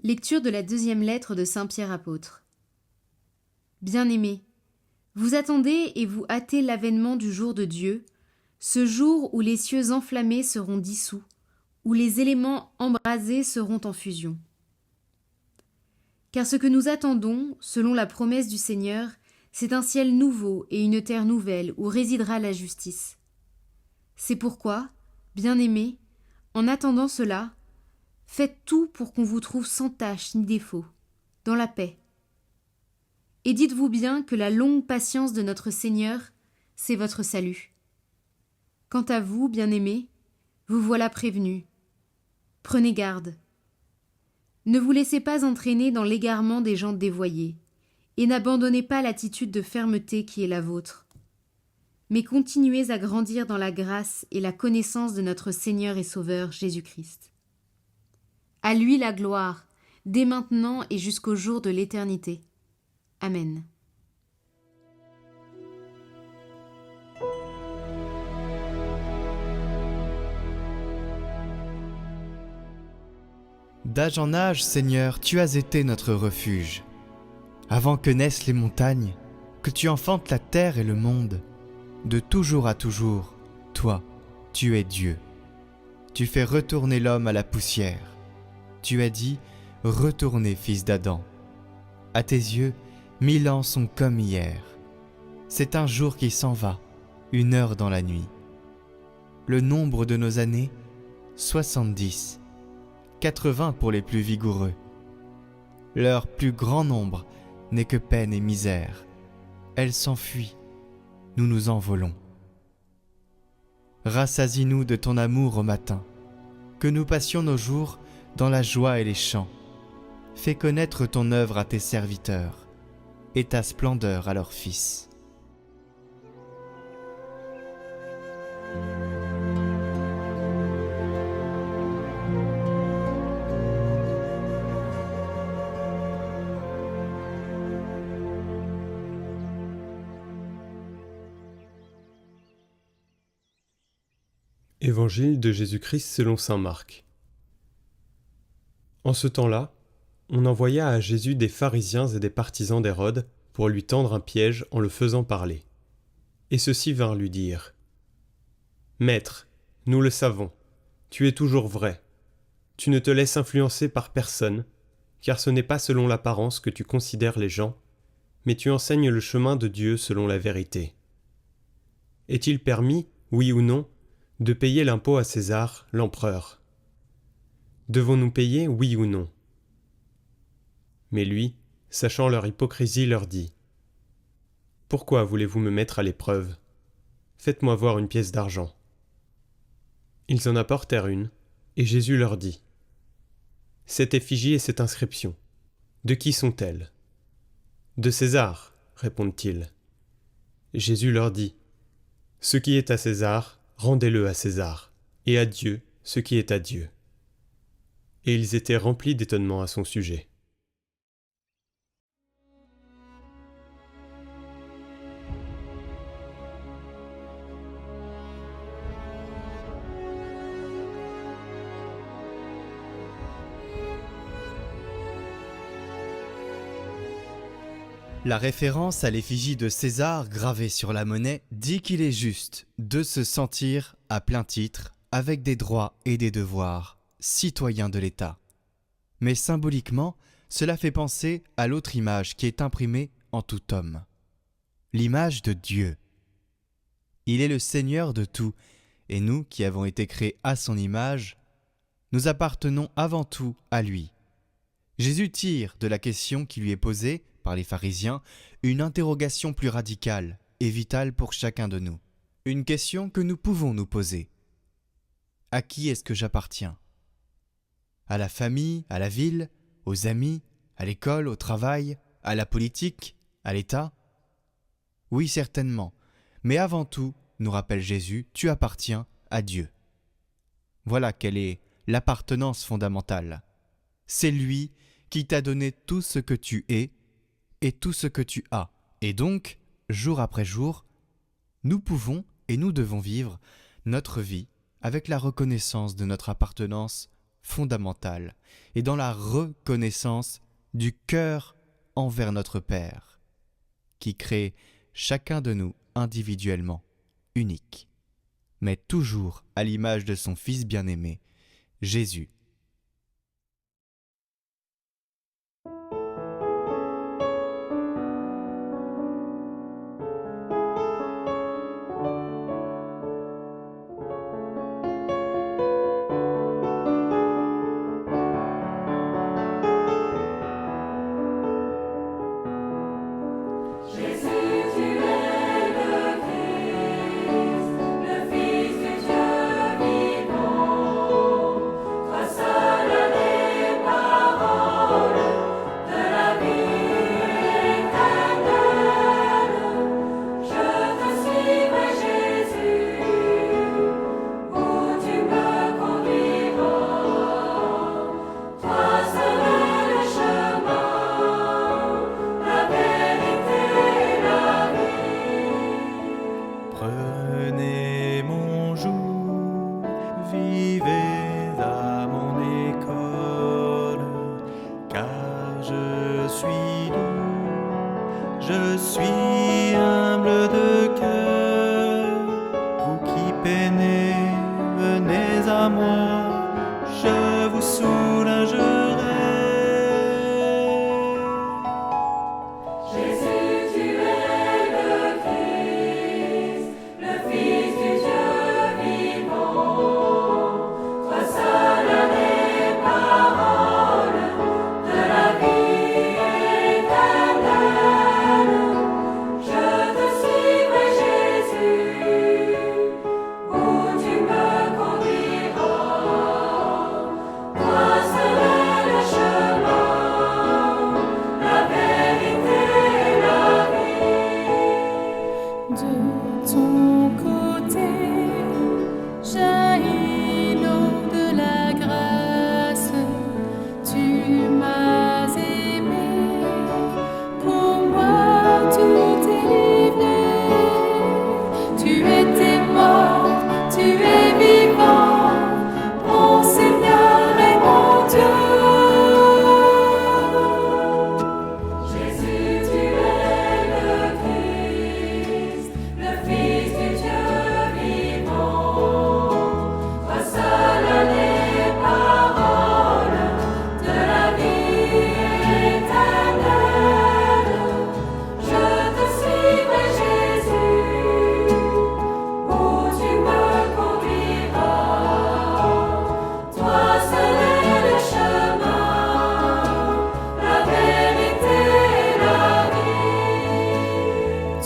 Lecture de la deuxième lettre de Saint Pierre apôtre. Bien-aimés, vous attendez et vous hâtez l'avènement du jour de Dieu, ce jour où les cieux enflammés seront dissous, où les éléments embrasés seront en fusion. Car ce que nous attendons, selon la promesse du Seigneur, c'est un ciel nouveau et une terre nouvelle où résidera la justice. C'est pourquoi, bien-aimés, en attendant cela, faites tout pour qu'on vous trouve sans tache ni défaut, dans la paix. Et dites-vous bien que la longue patience de notre Seigneur, c'est votre salut. Quant à vous, bien-aimés, vous voilà prévenus. Prenez garde. Ne vous laissez pas entraîner dans l'égarement des gens dévoyés, et n'abandonnez pas l'attitude de fermeté qui est la vôtre. Mais continuez à grandir dans la grâce et la connaissance de notre Seigneur et Sauveur Jésus-Christ. À lui la gloire, dès maintenant et jusqu'au jour de l'éternité. Amen. D'âge en âge, Seigneur, tu as été notre refuge. Avant que naissent les montagnes, que tu enfantes la terre et le monde, de toujours à toujours, toi, tu es Dieu. Tu fais retourner l'homme à la poussière. Tu as dit, retournez, fils d'Adam. À tes yeux, 1000 ans sont comme hier. C'est un jour qui s'en va, une heure dans la nuit. Le nombre de nos années, 70, 80 pour les plus vigoureux. Leur plus grand nombre n'est que peine et misère. Elle s'enfuit, nous nous envolons. Rassasie-nous de ton amour au matin, que nous passions nos jours dans la joie et les chants. Fais connaître ton œuvre à tes serviteurs, et ta splendeur à leurs fils. Évangile de Jésus-Christ selon saint Marc. En ce temps-là, on envoya à Jésus des pharisiens et des partisans d'Hérode pour lui tendre un piège en le faisant parler. Et ceux-ci vinrent lui dire : « Maître, nous le savons, tu es toujours vrai. Tu ne te laisses influencer par personne, car ce n'est pas selon l'apparence que tu considères les gens, mais tu enseignes le chemin de Dieu selon la vérité. Est-il permis, oui ou non, de payer l'impôt à César, l'empereur ? Devons-nous payer, oui ou non ? Mais lui, sachant leur hypocrisie, leur dit : Pourquoi voulez-vous me mettre à l'épreuve ? Faites-moi voir une pièce d'argent. Ils en apportèrent une, et Jésus leur dit : Cette effigie et cette inscription, de qui sont-elles ? De César, répondent-ils. Jésus leur dit : Ce qui est à César, rendez-le à César, et à Dieu ce qui est à Dieu. Et ils étaient remplis d'étonnement à son sujet. La référence à l'effigie de César gravée sur la monnaie dit qu'il est juste de se sentir à plein titre avec des droits et des devoirs, citoyen de l'État. Mais symboliquement, cela fait penser à l'autre image qui est imprimée en tout homme, l'image de Dieu. Il est le Seigneur de tout, et nous qui avons été créés à son image, nous appartenons avant tout à lui. Jésus tire de la question qui lui est posée par les pharisiens une interrogation plus radicale et vitale pour chacun de nous. Une question que nous pouvons nous poser. À qui est-ce que j'appartiens ? À la famille, à la ville, aux amis, à l'école, au travail, à la politique, à l'État ? Oui, certainement, mais avant tout, nous rappelle Jésus, tu appartiens à Dieu. Voilà quelle est l'appartenance fondamentale. C'est lui qui t'a donné tout ce que tu es et tout ce que tu as. Et donc, jour après jour, nous pouvons et nous devons vivre notre vie avec la reconnaissance de notre appartenance fondamentale et dans la reconnaissance du cœur envers notre Père, qui crée chacun de nous individuellement, unique, mais toujours à l'image de son Fils bien-aimé, Jésus. Prenez mon joug, vivez à mon école, car je suis doux, je suis humble de cœur. Vous qui peinez, venez à moi, je vous soulagerai. De ton côté, jaillit l'eau de la grâce. Tu m'as aimé, pour moi tout est livré. Tu étais mort, tu es vivant, mon Seigneur et mon Dieu.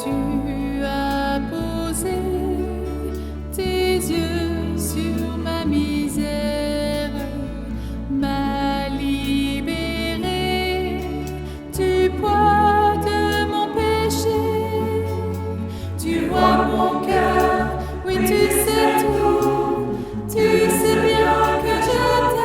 Tu as posé tes yeux sur ma misère, m'as libéré du poids de mon péché. Tu vois mon cœur, oui tu sais tout, tu sais bien que je t'aime.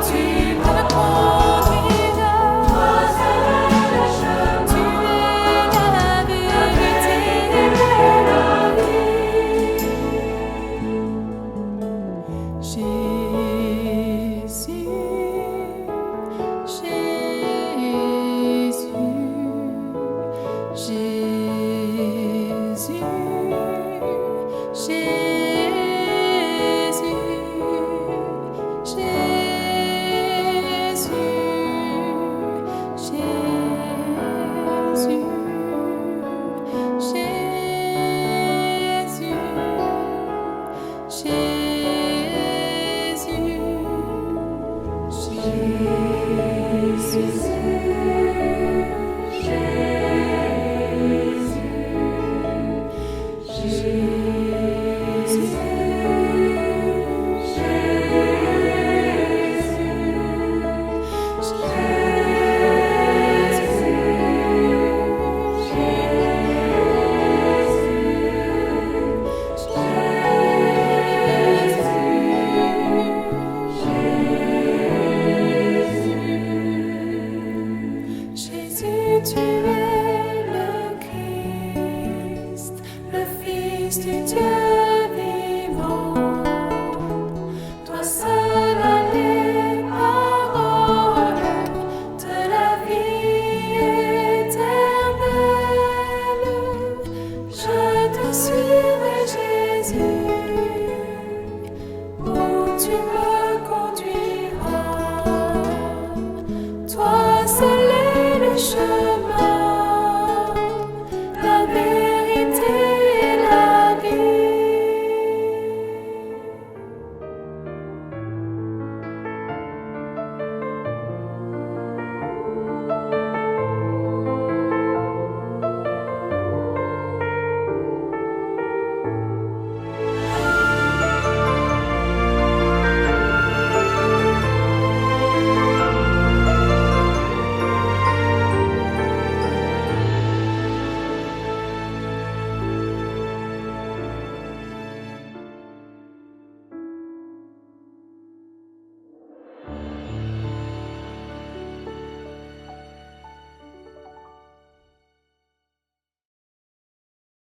Tu Jésus.